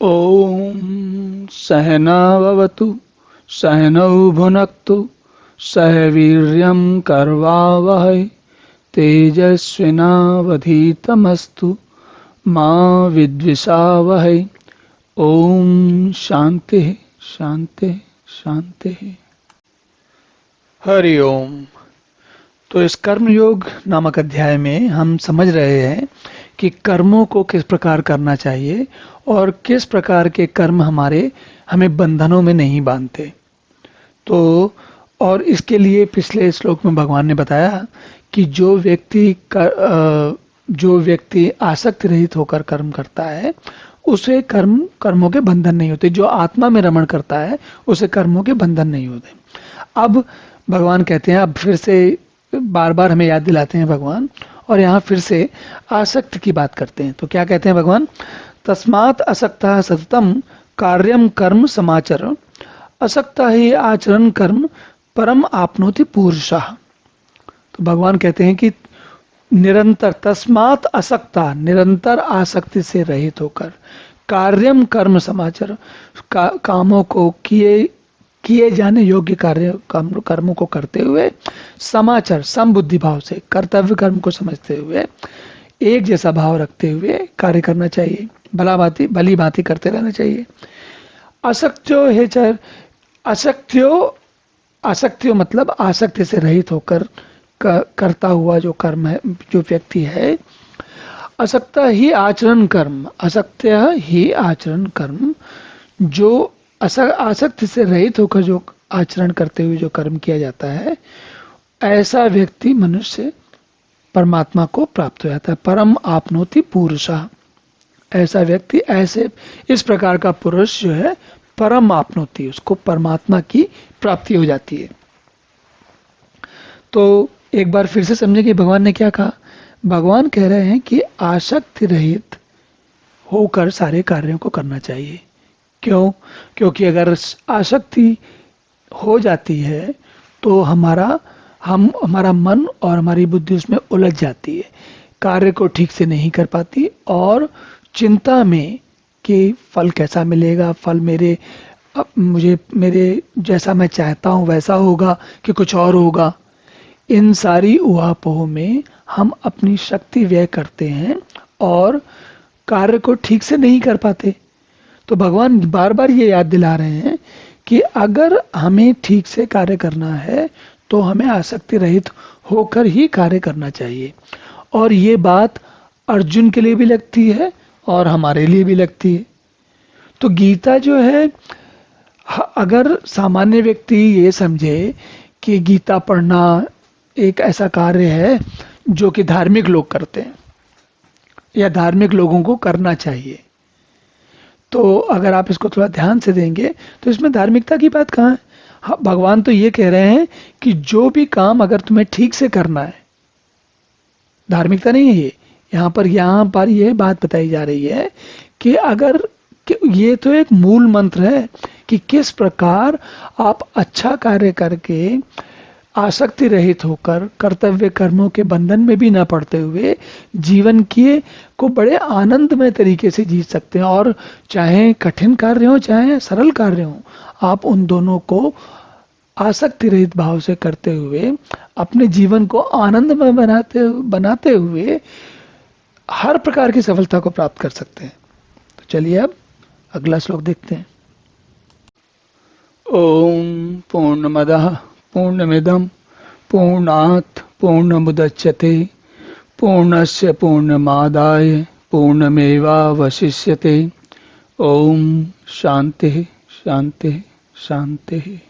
ॐ सहनाववतु सहनौ भुनक्तु सह वीर्यं करवावहै तेजस्विनावधीतमस्तु मा विद्विषावहै। ओम शांति शांति शांति। हरि ओम। तो इस कर्मयोग नामक अध्याय में हम समझ रहे हैं कि कर्मों को किस प्रकार करना चाहिए और किस प्रकार के कर्म हमें बंधनों में नहीं बांधते। तो और इसके लिए पिछले श्लोक में भगवान ने बताया कि जो व्यक्ति आसक्ति रहित होकर कर्म करता है उसे कर्मों के बंधन नहीं होते। जो आत्मा में रमण करता है उसे कर्मों के बंधन नहीं होते। अब भगवान कहते हैं, अब फिर से बार बार हमें याद दिलाते हैं भगवान, और यहाँ फिर से आसक्ति की बात करते हैं। तो क्या कहते हैं भगवान? तस्मात् असक्तः सततम कार्यम कर्म समाचर असक्ता ही आचरण कर्म परम आपनोति पुरुषः। तो भगवान कहते हैं कि निरंतर तस्मात् असक्ता, निरंतर आसक्ति से रहित होकर, कार्यम कर्म समाचर, कामों को किए जाने योग्य कर्मों को करते हुए, समाचर समबुद्धि भाव से, कर्तव्य कर्म को समझते हुए, एक जैसा भाव रखते हुए कार्य करना चाहिए। भली भांति करते रहना चाहिए। असक्त्यो हेचर, असक्त्यो मतलब आसक्ति से रहित होकर करता हुआ जो कर्म है, जो व्यक्ति है। असक्त ही आचरण कर्म, असक्त्य ही आचरण कर्म, जो आसक्ति से रहित होकर जो आचरण करते हुए जो कर्म किया जाता है, ऐसा व्यक्ति मनुष्य परमात्मा को प्राप्त हो जाता है। परम आपनोति पुरुषः, ऐसा व्यक्ति, ऐसे इस प्रकार का पुरुष जो है परम आपनोति, उसको परमात्मा की प्राप्ति हो जाती है। तो एक बार फिर से समझे कि भगवान ने क्या कहा। भगवान कह रहे हैं कि आसक्ति रहित होकर सारे कार्यों को करना चाहिए। क्यों? क्योंकि अगर आसक्ति हो जाती है तो हमारा मन और हमारी बुद्धि उसमें उलझ जाती है, कार्य को ठीक से नहीं कर पाती और चिंता में कि फल कैसा मिलेगा, फल मेरे जैसा मैं चाहता हूं वैसा होगा कि कुछ और होगा। इन सारी उहापोह में हम अपनी शक्ति व्यय करते हैं और कार्य को ठीक से नहीं कर पाते। तो भगवान बार बार ये याद दिला रहे हैं कि अगर हमें ठीक से कार्य करना है तो हमें आसक्ति रहित होकर ही कार्य करना चाहिए। और ये बात अर्जुन के लिए भी लगती है और हमारे लिए भी लगती है। तो गीता जो है, अगर सामान्य व्यक्ति ये समझे कि गीता पढ़ना एक ऐसा कार्य है जो कि धार्मिक लोग करते हैं या धार्मिक लोगों को करना चाहिए, तो अगर आप इसको थोड़ा ध्यान से देंगे तो इसमें धार्मिकता की बात कहाँ है? हाँ, भगवान तो ये कह रहे हैं कि जो भी काम अगर तुम्हें ठीक से करना है, धार्मिकता नहीं है ये। यहाँ पर ये बात बताई जा रही है कि अगर ये तो एक मूल मंत्र है कि किस प्रकार आप अच्छा कार्य करके आसक्ति रहित होकर कर्तव्य कर्मों के बंधन में भी ना पड़ते हुए जीवन को बड़े आनंदमय तरीके से जी सकते हैं। और चाहे कठिन कार्य हो चाहे सरल कार्य हो, आप उन दोनों को आसक्ति रहित भाव से करते हुए अपने जीवन को आनंदमय बनाते हुए हर प्रकार की सफलता को प्राप्त कर सकते हैं। तो चलिए अब अगला श्लोक देखते हैं। ओम पूर्णमदः पूर्णमिदं पूर्णात् पूर्णमुदच्यते पूर्णस्य पूर्णमादाय पूर्णमेवावशिष्यते। ओम शांति शांति शांति।